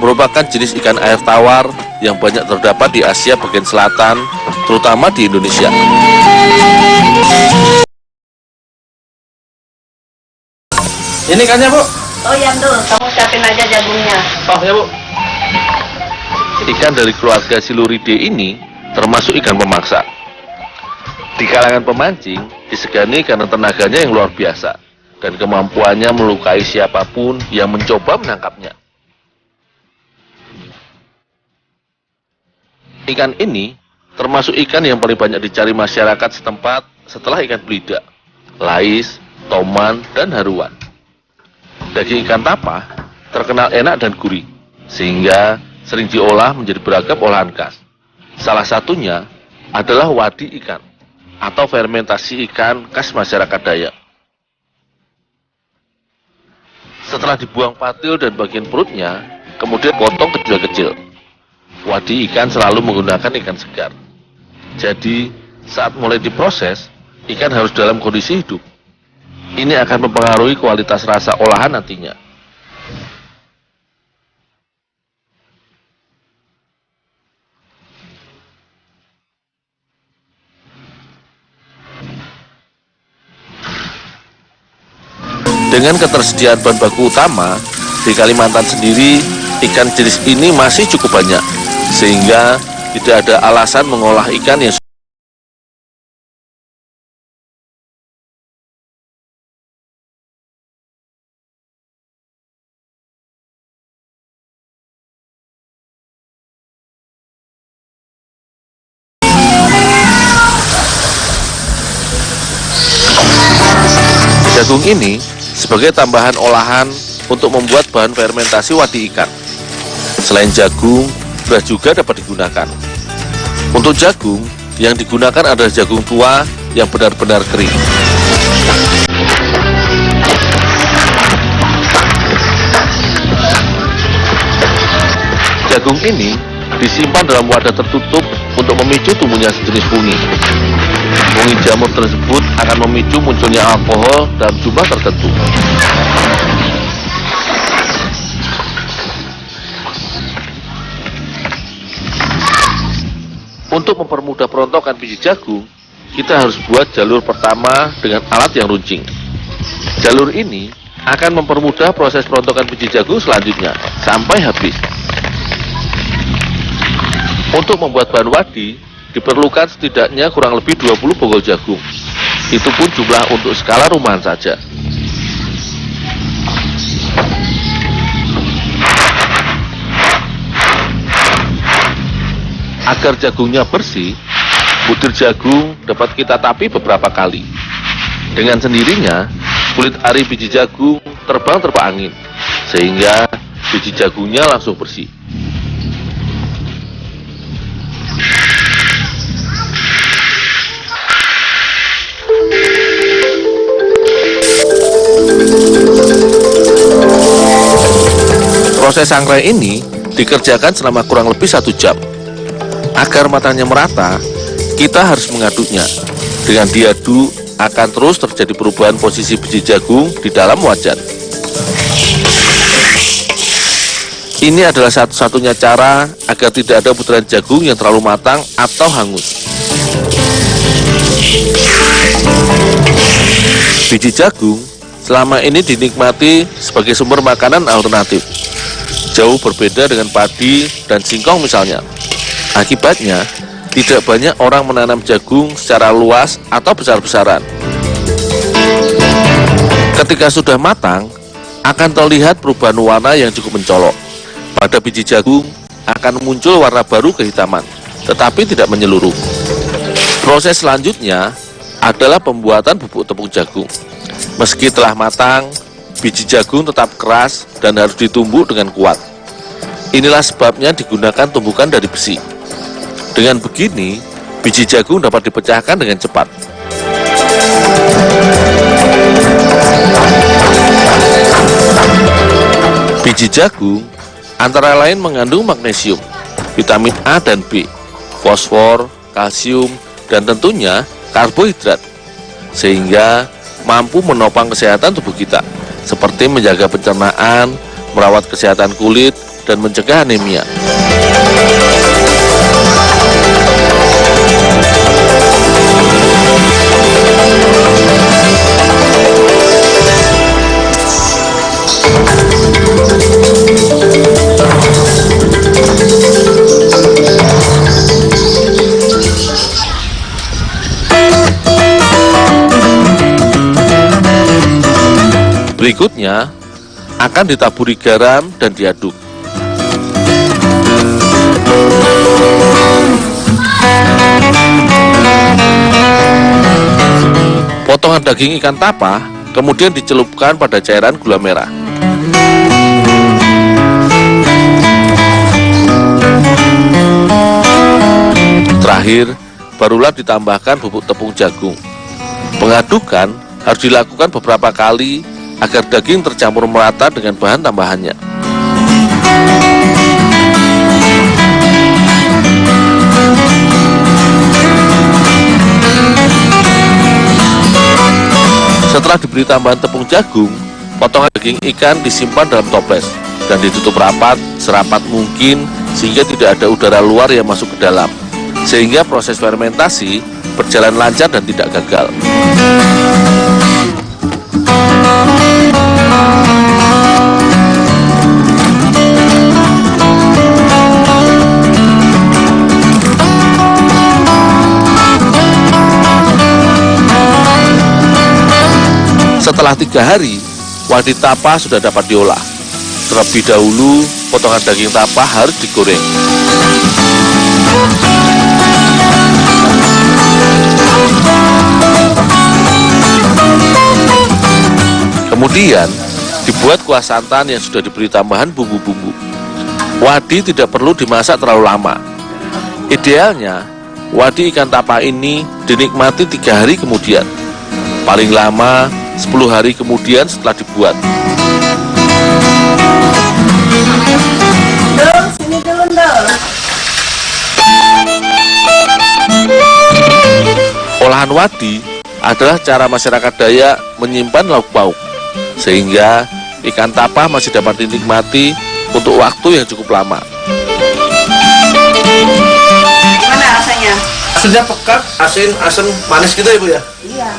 merupakan jenis ikan air tawar yang banyak terdapat di Asia bagian selatan, terutama di Indonesia. Ini ikannya, Bu? Oh iya, Dul, kamu siapin aja jagungnya. Oh ya, Bu. Ikan dari keluarga Siluridae ini termasuk ikan pemaksa. Di kalangan pemancing, disegani karena tenaganya yang luar biasa dan kemampuannya melukai siapapun yang mencoba menangkapnya. Ikan ini termasuk ikan yang paling banyak dicari masyarakat setempat setelah ikan belida, lais, toman, dan haruan. Daging ikan tapa terkenal enak dan gurih, sehingga sering diolah menjadi beragam olahan khas. Salah satunya adalah wadi ikan atau fermentasi ikan khas masyarakat Dayak. Setelah dibuang patil dan bagian perutnya, kemudian potong kecil-kecil. Wadi ikan selalu menggunakan ikan segar. Jadi, saat mulai diproses, ikan harus dalam kondisi hidup. Ini akan mempengaruhi kualitas rasa olahan nantinya. Dengan ketersediaan bahan baku utama, di Kalimantan sendiri, ikan jenis ini masih cukup banyak, sehingga tidak ada alasan mengolah ikan yang jagung ini sebagai tambahan olahan untuk membuat bahan fermentasi wadi ikan. Selain jagung, beras juga dapat digunakan. Untuk jagung, yang digunakan adalah jagung tua yang benar-benar kering. Jagung ini disimpan dalam wadah tertutup untuk memicu tumbuhnya sejenis fungi. Fungi jamur tersebut akan memicu munculnya alkohol dalam jumlah tertentu. Untuk mempermudah perontokan biji jagung, kita harus buat jalur pertama dengan alat yang runcing. Jalur ini akan mempermudah proses perontokan biji jagung selanjutnya sampai habis. Untuk membuat bahan wadi, diperlukan setidaknya kurang lebih 20 bonggol jagung. Itu pun jumlah untuk skala rumahan saja. Agar jagungnya bersih, butir jagung dapat kita tapi beberapa kali. Dengan sendirinya, kulit ari biji jagung terbang terpa angin, sehingga biji jagungnya langsung bersih. Proses sangrai ini dikerjakan selama kurang lebih 1 jam. Agar matangnya merata, kita harus mengaduknya. Dengan diaduk, akan terus terjadi perubahan posisi biji jagung di dalam wajan. Ini adalah satu-satunya cara agar tidak ada butiran jagung yang terlalu matang atau hangus. Biji jagung selama ini dinikmati sebagai sumber makanan alternatif. Jauh berbeda dengan padi dan singkong misalnya. Akibatnya, tidak banyak orang menanam jagung secara luas atau besar-besaran. Ketika sudah matang, akan terlihat perubahan warna yang cukup mencolok. Pada biji jagung akan muncul warna baru kehitaman, tetapi tidak menyeluruh. Proses selanjutnya adalah pembuatan bubuk tepung jagung. Meski telah matang, biji jagung tetap keras dan harus ditumbuk dengan kuat. Inilah sebabnya digunakan tumbukan dari besi. Dengan begini, biji jagung dapat dipecahkan dengan cepat. Biji jagung antara lain mengandung magnesium, vitamin A dan B, fosfor, kalsium, dan tentunya karbohidrat, sehingga mampu menopang kesehatan tubuh kita, seperti menjaga pencernaan, merawat kesehatan kulit, dan mencegah anemia. Berikutnya akan ditaburi garam dan diaduk. Potongan daging ikan tapa kemudian dicelupkan pada cairan gula merah. Terakhir, barulah ditambahkan bubuk tepung jagung. Pengadukan harus dilakukan beberapa kali agar daging tercampur merata dengan bahan tambahannya. Setelah diberi tambahan tepung jagung, potongan daging ikan disimpan dalam toples dan ditutup rapat serapat mungkin sehingga tidak ada udara luar yang masuk ke dalam, sehingga proses fermentasi berjalan lancar dan tidak gagal. Setelah 3 hari, wadi tapa sudah dapat diolah. Terlebih dahulu, potongan daging tapa harus digoreng. Kemudian, dibuat kuah santan yang sudah diberi tambahan bumbu-bumbu. Wadi tidak perlu dimasak terlalu lama. Idealnya, wadi ikan tapa ini dinikmati 3 hari kemudian. Paling lama 10 hari kemudian setelah dibuat. Dul, sini dulu, Dul. Olahan wadi adalah cara masyarakat Dayak menyimpan lauk pauk, sehingga ikan tapa masih dapat dinikmati untuk waktu yang cukup lama. Gimana rasanya? Asinnya pekat, asin, asam, manis gitu ya Bu ya? Iya.